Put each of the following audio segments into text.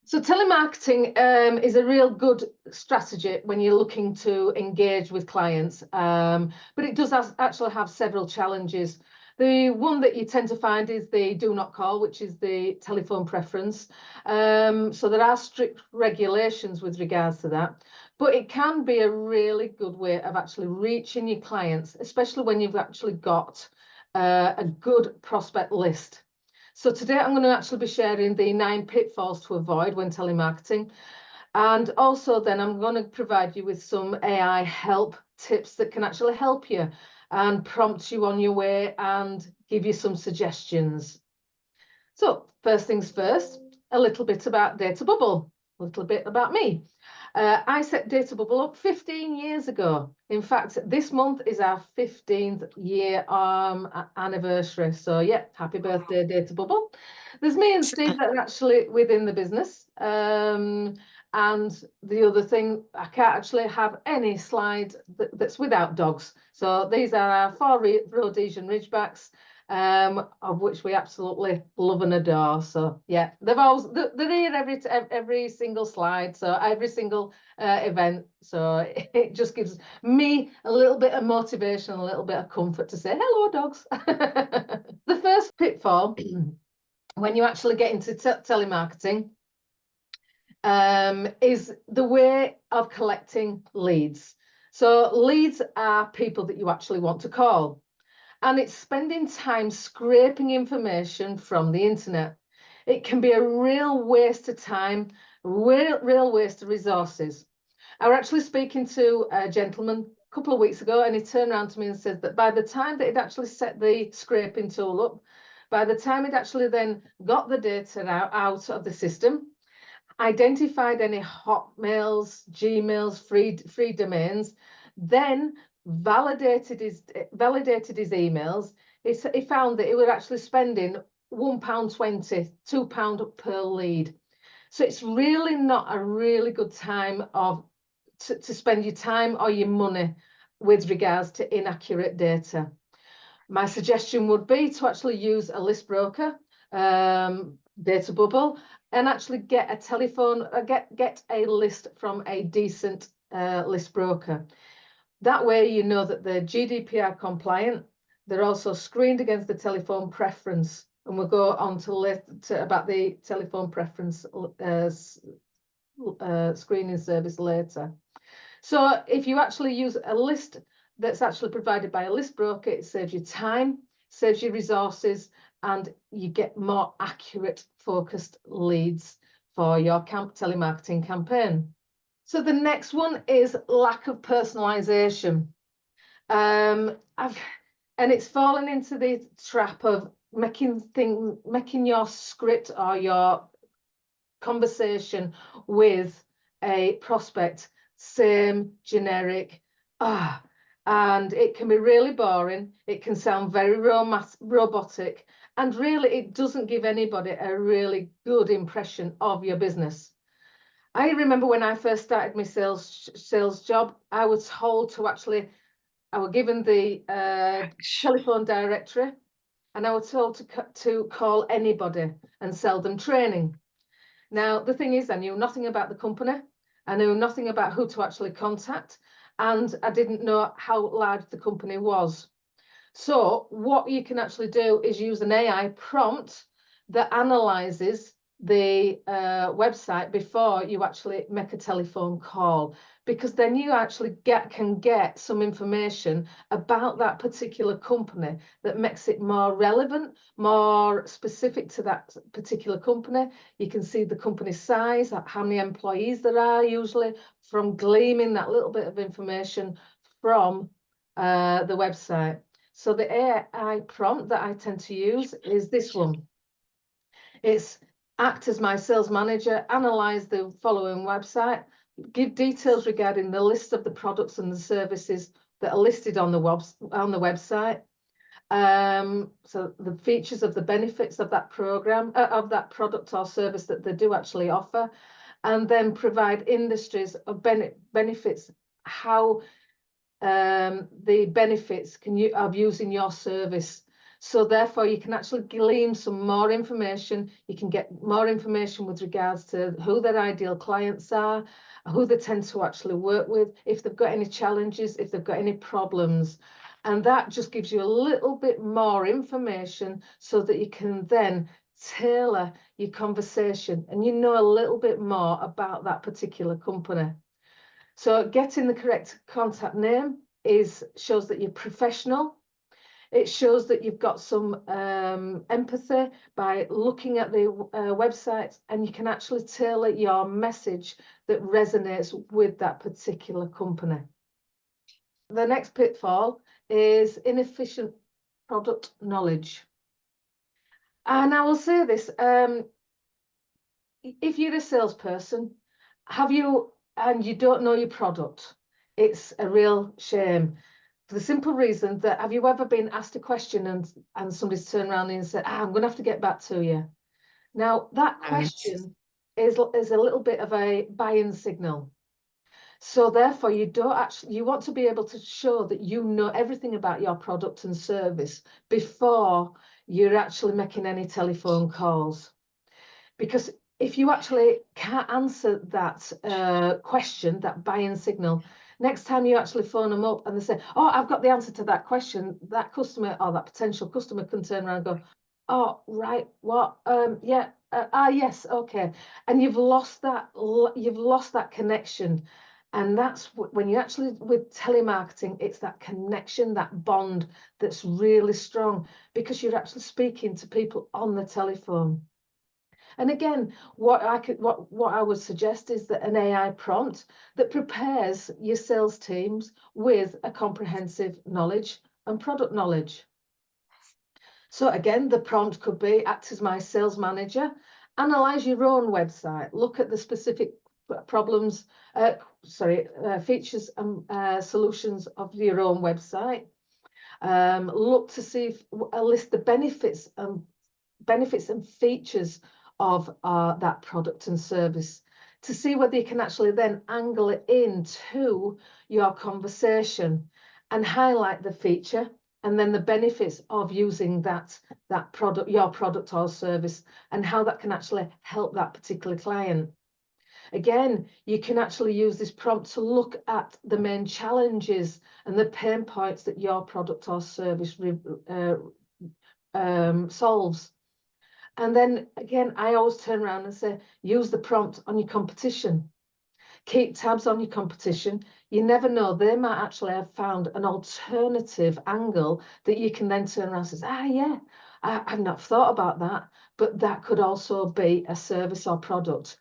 So telemarketing is a real good strategy when you're looking to engage with clients, but it does actually have several challenges. The one that you tend to find is the do not call, which is the telephone preference. So there are strict regulations with regards to that, but it can be a really good way of actually reaching your clients, especially when you've actually got a good prospect list. So today I'm going to actually be sharing the 9 pitfalls to avoid when telemarketing. And also then I'm going to provide you with some AI help tips that can actually help you and prompt you on your way and give you some suggestions. So first things first, a little bit about Data Bubble, a little bit about me. I set Data Bubble up 15 years ago. In fact, this month is our 15th year anniversary. So yeah, happy birthday, Data Bubble. There's me and Steve that are actually within the business. And the other thing, I can't actually have any slide that's without dogs. So these are our 4 Rhodesian Ridgebacks, of which we absolutely love and adore. So yeah, they're here every single slide, so every single event. So it just gives me a little bit of motivation, a little bit of comfort to say hello, dogs. The first pitfall when you actually get into telemarketing is the way of collecting leads. So leads are people that you actually want to call. And it's spending time scraping information from the internet. It can be a real waste of time, real waste of resources. I was actually speaking to a gentleman a couple of weeks ago, and he turned around to me and said that by the time that he'd actually set the scraping tool up, by the time he'd actually then got the data out of the system, identified any Hotmails, Gmails, free domains, then validated his emails, he found that he was actually spending £1.20, £2 per lead. So it's really not a really good time to spend your time or your money with regards to inaccurate data. My suggestion would be to actually use a list broker, Data Bubble, and actually get a telephone, get a list from a decent list broker. That way you know that they're GDPR compliant. They're also screened against the telephone preference. And we'll go on about the telephone preference screening service later. So if you actually use a list that's actually provided by a list broker, it saves you time, saves you resources, and you get more accurate, focused leads for your telemarketing campaign. So the next one is lack of personalization. And it's fallen into the trap of making your script or your conversation with a prospect same, generic, and it can be really boring. It can sound very robotic, and really it doesn't give anybody a really good impression of your business. I remember when I first started my sales job, I was told to actually, I was given the telephone directory, and I was told to call anybody and sell them training. Now, the thing is, I knew nothing about the company. I knew nothing about who to actually contact, and I didn't know how large the company was. So what you can actually do is use an AI prompt that analyzes the website before you actually make a telephone call, because then you actually can get some information about that particular company that makes it more relevant, more specific to that particular company. You can see the company size, how many employees there are, usually from gleaming that little bit of information from the website. So the AI prompt that I tend to use is this one. It's act as my sales manager, analyze the following website, give details regarding the list of the products and the services that are listed on the website. So the features of the benefits of that program, of that product or service that they do actually offer, and then provide industries of benefits, how the benefits of using your service. So therefore, you can actually glean some more information. You can get more information with regards to who their ideal clients are, who they tend to actually work with, if they've got any challenges, if they've got any problems. And that just gives you a little bit more information so that you can then tailor your conversation and you know a little bit more about that particular company. So getting the correct contact name shows that you're professional. It shows that you've got some empathy by looking at the website, and you can actually tailor your message that resonates with that particular company. The next pitfall is inefficient product knowledge. And I will say this, if you're a salesperson, and you don't know your product, it's a real shame. For the simple reason that, have you ever been asked a question and somebody's turned around and said, I'm going to have to get back to you? Now, that question is a little bit of a buying signal. So therefore, you want to be able to show that you know everything about your product and service before you're actually making any telephone calls. Because if you actually can't answer that question, that buying signal, next time you actually phone them up and they say, oh, I've got the answer to that question, that customer or that potential customer can turn around and go, oh, right, what? Yeah, yes, okay. And you've lost that connection. And that's when you actually, with telemarketing, it's that connection, that bond that's really strong because you're actually speaking to people on the telephone. And again, what I would suggest is that an AI prompt that prepares your sales teams with a comprehensive knowledge and product knowledge. So again, the prompt could be, act as my sales manager, analyze your own website, look at the specific problems, features and solutions of your own website. Look to see if list the benefits and features of that product and service, to see whether you can actually then angle it into your conversation and highlight the feature and then the benefits of using that product, your product or service, and how that can actually help that particular client. Again, you can actually use this prompt to look at the main challenges and the pain points that your product or service solves. And then again, I always turn around and say, use the prompt on your competition. Keep tabs on your competition. You never know, they might actually have found an alternative angle that you can then turn around and say, yeah, I've not thought about that, but that could also be a service or product.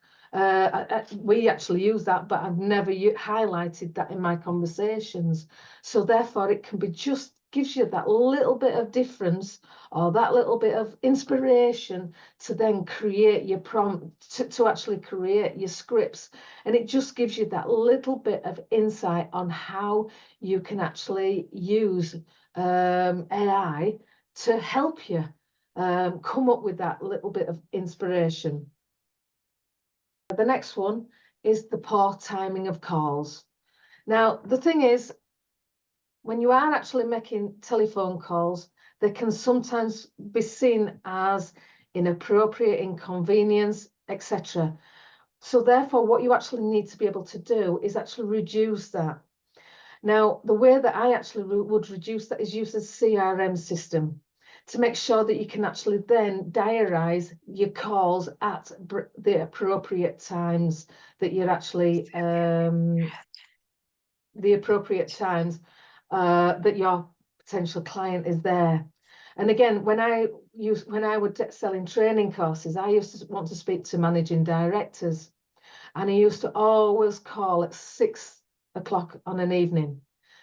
We actually use that, but I've never highlighted that in my conversations. So therefore, it can be just gives you that little bit of difference or that little bit of inspiration to then create your prompt, to actually create your scripts. And it just gives you that little bit of insight on how you can actually use AI to help you come up with that little bit of inspiration. The next one is the poor timing of calls. Now, the thing is, when you are actually making telephone calls, they can sometimes be seen as inappropriate, inconvenience, etc. So therefore, what you actually need to be able to do is actually reduce that. Now, the way that I actually would reduce that is use a CRM system to make sure that you can actually then diarise your calls at the appropriate times that you're actually that your potential client is there. And again, when I would selling training courses, I used to want to speak to managing directors, and I used to always call at 6 o'clock on an evening.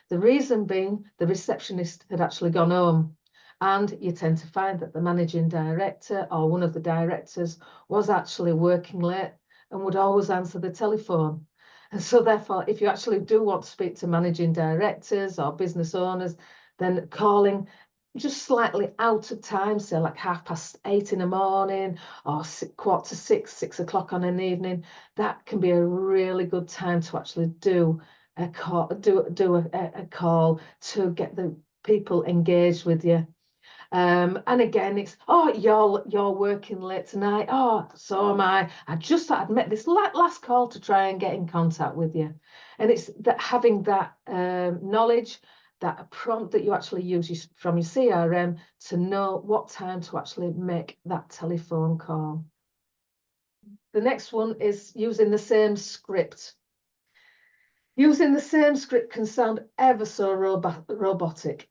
The reason being, the receptionist had actually gone home, and you tend to find that the managing director or one of the directors was actually working late and would always answer the telephone. And so therefore, if you actually do want to speak to managing directors or business owners, then calling just slightly out of time, say like 8:30 in the morning or 6:45, 6 o'clock on an evening, that can be a really good time to actually do a call, a call to get the people engaged with you. And again, it's, oh, you're working late tonight. Oh, so am I. I just thought I'd met this last call to try and get in contact with you. And it's that having that knowledge, that prompt that you actually use from your CRM to know what time to actually make that telephone call. The next one is using the same script. Using the same script can sound ever so robotic.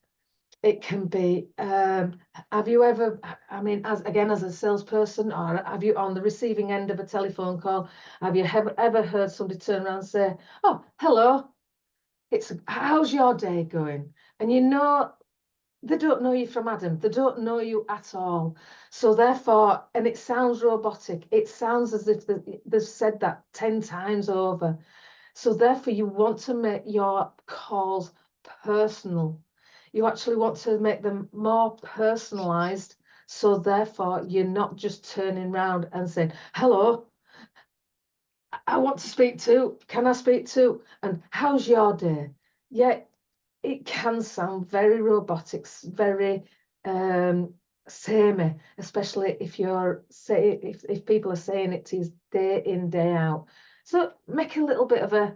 It can be, have you ever, I mean, as a salesperson, or have you on the receiving end of a telephone call, have you ever heard somebody turn around and say, oh, hello, how's your day going? And you know, they don't know you from Adam. They don't know you at all. So therefore, and it sounds robotic. It sounds as if they've said that 10 times over. So therefore, you want to make your calls personal. You actually want to make them more personalized. So therefore, you're not just turning around and saying, hello, I want to speak to, can I speak to? And how's your day? Yeah, it can sound very robotic, very samey, especially if if people are saying it to you day in, day out. So make a little bit of a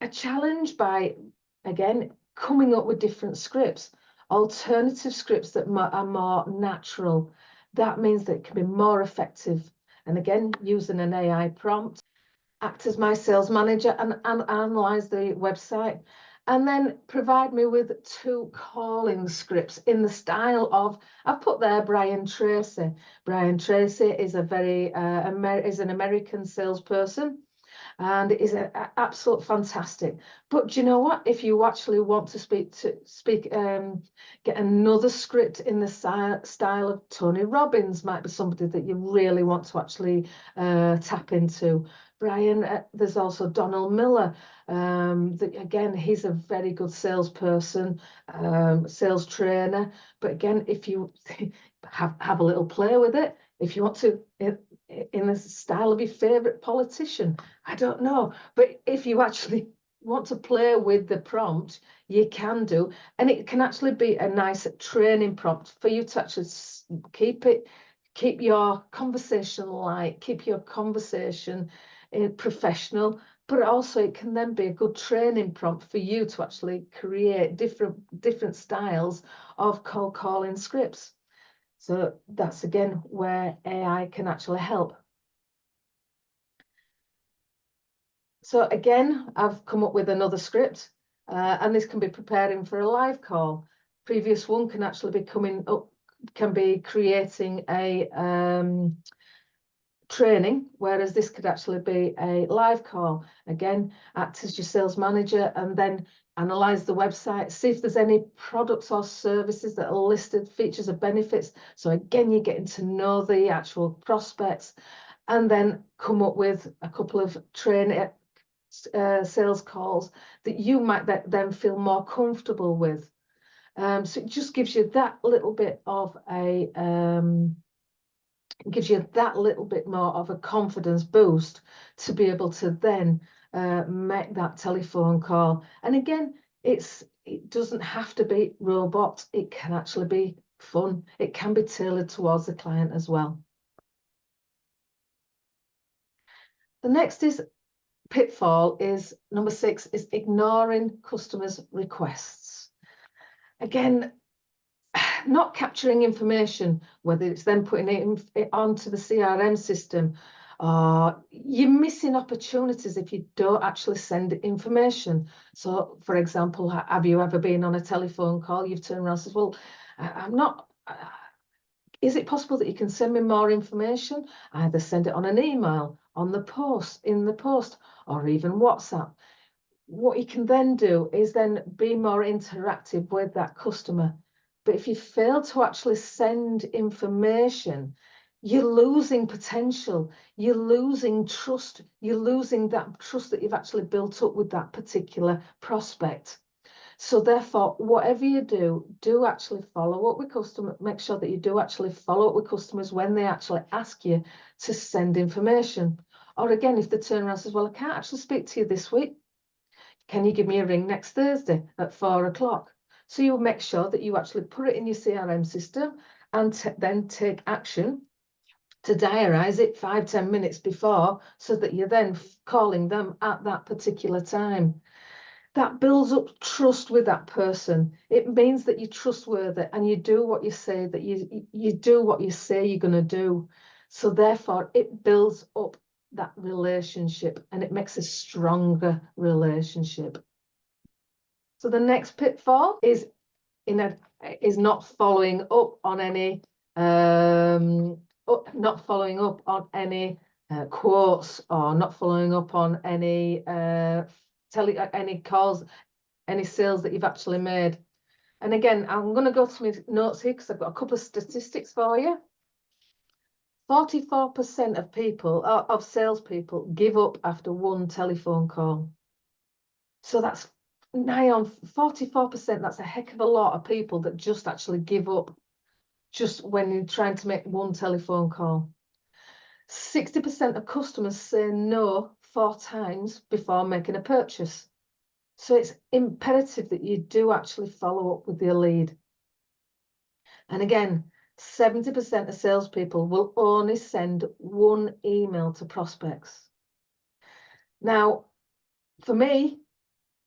challenge by, again, coming up with different scripts, alternative scripts that are more natural. That means that it can be more effective. And again, using an AI prompt, act as my sales manager and analyze the website, and then provide me with 2 calling scripts in the style of, I've put there Brian Tracy. Brian Tracy is an American salesperson, and it is absolute fantastic. But do you know what? If you actually want to get another script in the style of Tony Robbins, might be somebody that you really want to actually tap into. Brian, there's also Donald Miller. Again, he's a very good salesperson, sales trainer. But again, if you have a little play with it, if you want to, in the style of your favorite politician, I don't know. But if you actually want to play with the prompt, you can do. And it can actually be a nice training prompt for you to actually keep your conversation light, keep your conversation professional, but also it can then be a good training prompt for you to actually create different styles of cold calling scripts. So that's again where AI can actually help. So again, I've come up with another script, and this can be preparing for a live call. Previous one can actually be coming up, can be creating a training, whereas this could actually be a live call. Again, act as your sales manager and then analyze the website, see if there's any products or services that are listed, features or benefits. So again, you're getting to know the actual prospects, and then come up with a couple of sales calls that you might then feel more comfortable with. So it just gives you that little bit of a gives you that little bit more of a confidence boost to be able to then make that telephone call. And again, it doesn't have to be robot. It can actually be fun. It can be tailored towards the client as well. The next pitfall is number 6, is ignoring customers' requests. Again, not capturing information, whether it's then putting it onto the CRM system, you're missing opportunities if you don't actually send information. So, for example, have you ever been on a telephone call? You've turned around and said, well, I'm not... is it possible that you can send me more information? Either send it on an email, in the post, or even WhatsApp. What you can then do is then be more interactive with that customer. But if you fail to actually send information, you're losing potential, you're losing trust, you're losing that trust that you've actually built up with that particular prospect. So therefore, whatever you do actually follow up with customers. Make sure that you do actually follow up with customers when they actually ask you to send information. Or again, if they turn around and says, well, I can't actually speak to you this week, can you give me a ring next Thursday at 4 o'clock? So you make sure that you actually put it in your CRM system and then take action to diarise it 5-10 minutes before, so that you're then calling them at that particular time. That builds up trust with that person. It means that you're trustworthy and you do what you say, that you do what you say you're going to do. So therefore, it builds up that relationship and it makes a stronger relationship. So the next pitfall is not following up on any quotes, or not following up on any calls, any sales that you've actually made. And again, I'm going to go through my notes here because I've got a couple of statistics for you. 44% of people, of salespeople, give up after one telephone call. So that's nigh on 44%. That's a heck of a lot of people that just actually give up just when you're trying to make one telephone call. 60% of customers say no 4 times before making a purchase. So it's imperative that you do actually follow up with your lead. And again, 70% of salespeople will only send 1 email to prospects. Now, for me,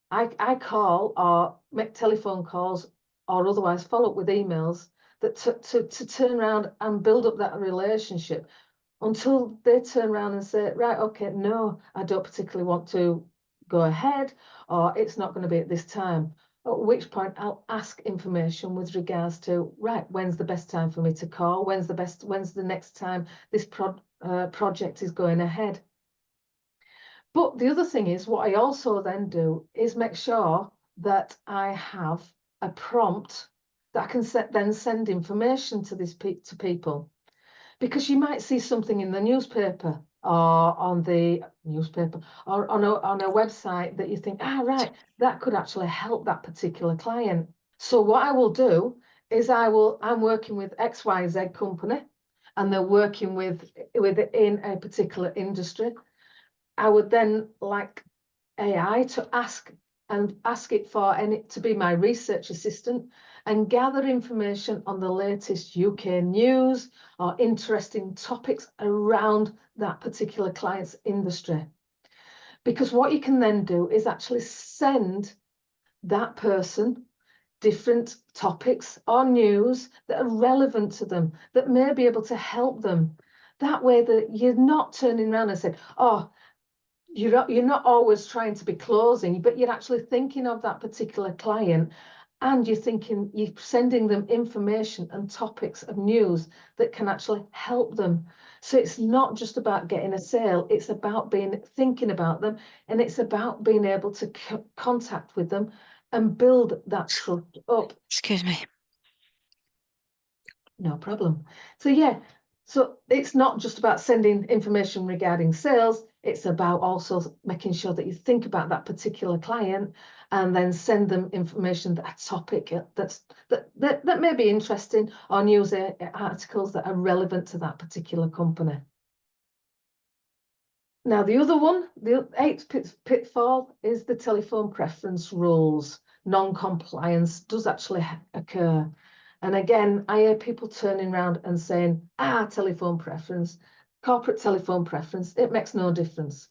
I call or make telephone calls or otherwise follow up with emails that to turn around and build up that relationship until they turn around and say, right, okay, no, I don't particularly want to go ahead, or it's not going to be at this time. At which point I'll ask information with regards to, right, when's the best time for me to call? When's the next time this project is going ahead? But the other thing is, what I also then do is make sure that I have a prompt that I can then send information to people. Because you might see something in the newspaper or on the newspaper or on a website that you think, right, that could actually help that particular client. So what I will do is I'm working with XYZ company and they're working within a particular industry. I would then like AI to ask it to be my research assistant and gather information on the latest UK news or interesting topics around that particular client's industry. Because what you can then do is actually send that person different topics or news that are relevant to them, that may be able to help them. That way that you're not turning around and saying, oh, you're not always trying to be closing, but you're actually thinking of that particular client, and you're sending them information and topics of news that can actually help them. So it's not just about getting a sale, it's about thinking about them, and it's about being able to contact with them and build that trust up. Excuse me. No problem. So yeah, so it's not just about sending information regarding sales, it's about also making sure that you think about that particular client and then send them information, that topic that may be interesting, or news articles that are relevant to that particular company. Now, the other one, the 8th pitfall, is the telephone preference rules. Non-compliance does actually occur. And again, I hear people turning around and saying, telephone preference, corporate telephone preference, it makes no difference.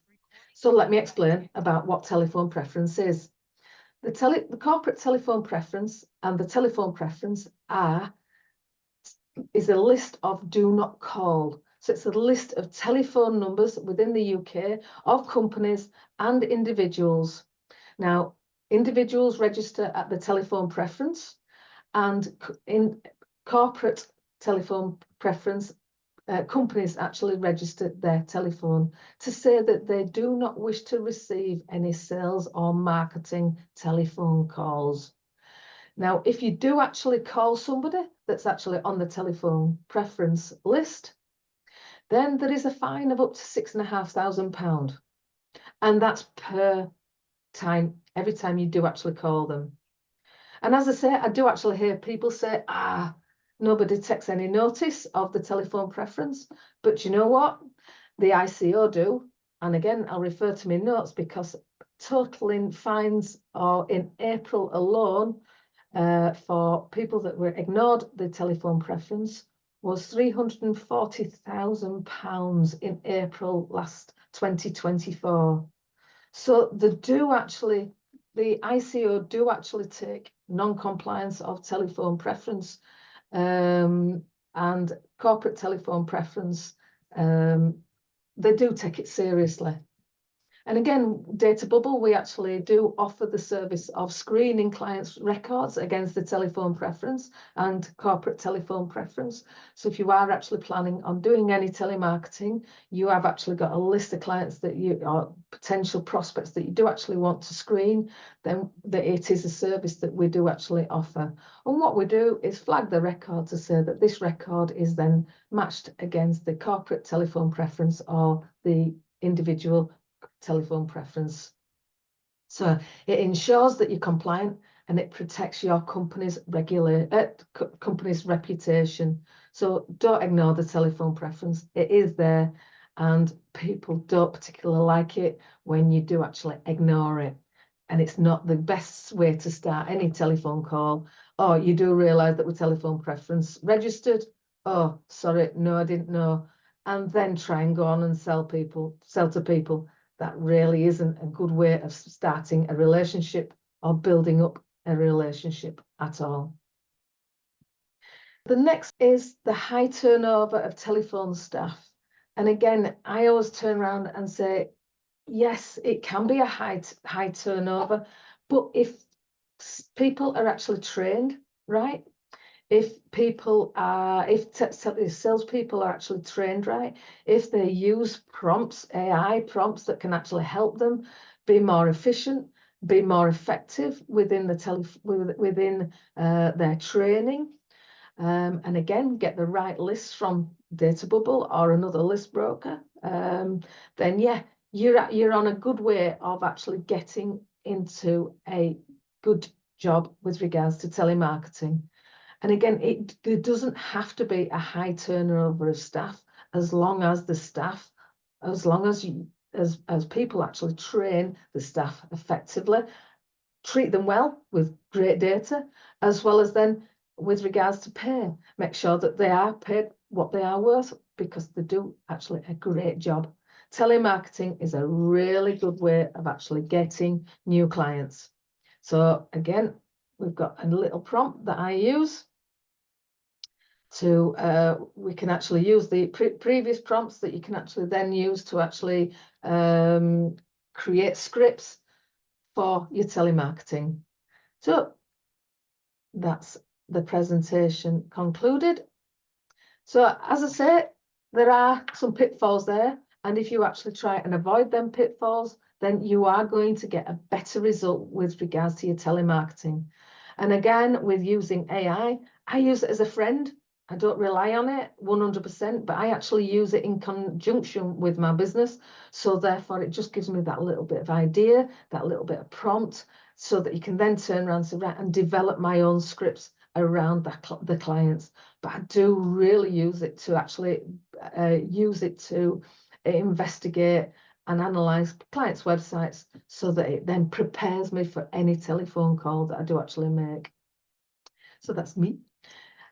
So let me explain about what telephone preference is. The corporate telephone preference and the telephone preference is a list of do not call. So it's a list of telephone numbers within the UK of companies and individuals. Now, individuals register at the telephone preference, and in corporate telephone preference, companies actually register their telephone to say that they do not wish to receive any sales or marketing telephone calls. Now, if you do actually call somebody that's actually on the telephone preference list, then there is a fine of up to £6,500. And that's per time, every time you do actually call them. And as I say, I do actually hear people say, nobody takes any notice of the telephone preference. But you know what? The ICO do. And again, I'll refer to my notes, because totaling fines are in April alone, for people that were ignored the telephone preference was £340,000 in April last 2024. So the ICO do actually take non-compliance of telephone preference and corporate telephone preference. They do take it seriously. And again, Data Bubble, we actually do offer the service of screening clients' records against the telephone preference and corporate telephone preference. So if you are actually planning on doing any telemarketing, you have actually got a list of clients that you are potential prospects that you do actually want to screen, then it is a service that we do actually offer. And what we do is flag the record to say that this record is then matched against the corporate telephone preference or the individual telephone preference. So it ensures that you're compliant and it protects your company's reputation. So don't ignore the telephone preference. It is there, and people don't particularly like it when you do actually ignore it. And it's not the best way to start any telephone call. Oh, you do realise that with telephone preference registered? Oh, sorry, no, I didn't know. And then try and go on and sell to people. That really isn't a good way of starting a relationship or building up a relationship at all. The next is the high turnover of telephone staff. And again, I always turn around and say, yes, it can be a high turnover, but if people are actually trained, right? If salespeople are actually trained right, if they use prompts, AI prompts that can actually help them be more efficient, be more effective within their training, and again get the right lists from Data Bubble or another list broker, then yeah, you're on a good way of actually getting into a good job with regards to telemarketing. And again, there doesn't have to be a high turnover of staff as long as people actually train the staff effectively, treat them well with great data, as well as then with regards to pay, make sure that they are paid what they are worth, because they do actually a great job. Telemarketing is a really good way of actually getting new clients. So again, we've got a little prompt that I use to, we can actually use the previous prompts that you can actually then use to actually create scripts for your telemarketing. So that's the presentation concluded. So as I say, there are some pitfalls there, and if you actually try and avoid them pitfalls, then you are going to get a better result with regards to your telemarketing. And again, with using AI, I use it as a friend. I don't rely on it 100%, but I actually use it in conjunction with my business. So therefore, it just gives me that little bit of idea, that little bit of prompt, so that you can then turn around and develop my own scripts around the clients. But I do really use it to actually investigate and analyze clients' websites, so that it then prepares me for any telephone call that I do actually make. So that's me.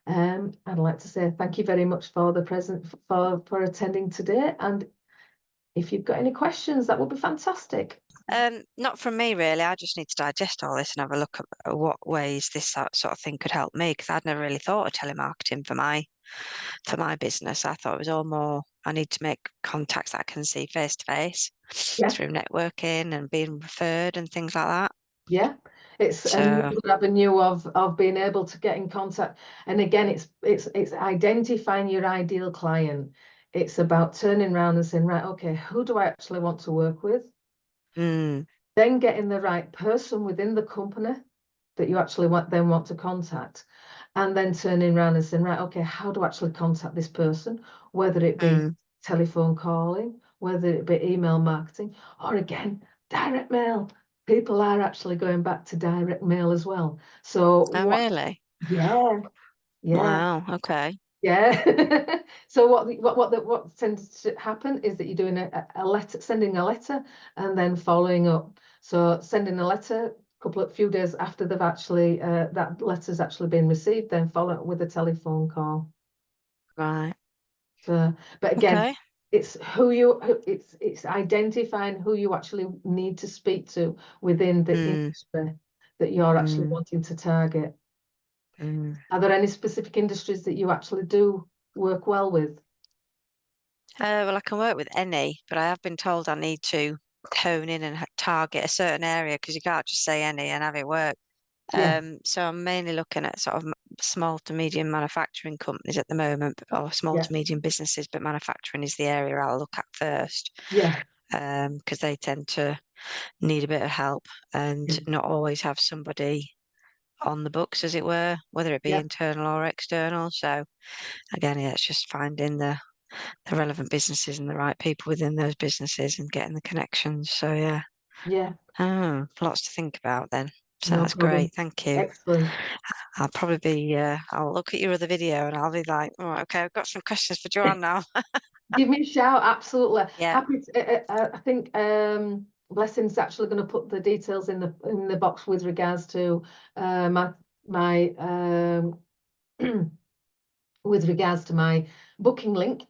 I'd like to say thank you very much for for attending today, and if you've got any questions, that would be fantastic. Not from me really. I just need to digest all this and have a look at what ways this sort of thing could help me, because I'd never really thought of telemarketing for my business. I thought it was all more, I need to make contacts that I can see face to face through networking and being referred and things like that. Yeah, it's a new avenue of being able to get in contact. And again, it's identifying your ideal client. It's about turning around and saying, right, okay, who do I actually want to work with? Then getting the right person within the company that you actually want to contact, and then turning around and saying, right, okay, how do I actually contact this person? Whether it be telephone calling, whether it be email marketing, or again, direct mail. People are actually going back to direct mail as well. So really? Yeah. Wow. Okay. Yeah. So what tends to happen is that you're doing a letter, sending a letter, and then following up. So sending a letter, few days after they've actually that letter's actually been received, then follow up with a telephone call. Right. So, but again, Okay. it's it's identifying who you actually need to speak to within the industry that you're actually wanting to target. Are there any specific industries that you actually do work well with? Well, I can work with any, but I have been told I need to hone in and target a certain area because you can't just say any and have it work. Yeah, So I'm mainly looking at sort of small to medium manufacturing companies at the moment, or small yeah, to medium businesses, but manufacturing is the area I'll look at first, yeah, because they tend to need a bit of help and yeah, not always have somebody on the books, as it were, whether it be yeah, internal or external. So again, yeah, it's just finding the relevant businesses and the right people within those businesses and getting the connections. So yeah. yeah. Oh, lots to think about then. So No that's problem. great. Thank you. Excellent. I'll probably be, I'll look at your other video and I'll be like, oh, okay, I've got some questions for Joanne now. Give me a shout. Absolutely. Yeah, Happy to, I think Blessing's actually going to put the details in the box with regards to my with regards to my booking link.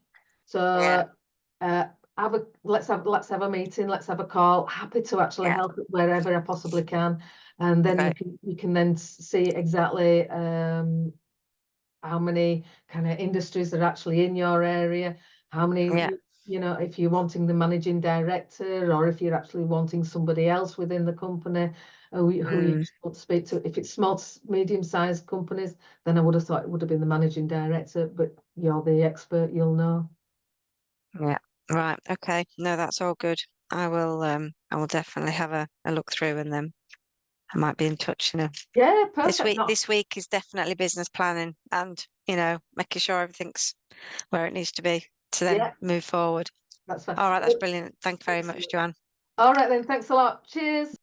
yeah, So let's have a meeting, let's have a call. Happy to actually yeah. help wherever I possibly can, and then Okay. you can then see exactly how many kind of industries are actually in your area, how many, Yeah. you know, if you're wanting the managing director or if you're actually wanting somebody else within the company who you Mm, want to speak to. If it's small to medium-sized companies, then I would have thought it would have been the managing director, but you're the expert, you'll know. yeah. Right. Okay. No, that's all good. I will definitely have a look through and then I might be in touch, Yeah, This perfect. week, Not, this week is definitely business planning and, making sure everything's where it needs to be to then yeah, move forward. that's fine. All right, that's brilliant. Thank you very much, Excellent. Joanne. All right then, thanks a lot. Cheers.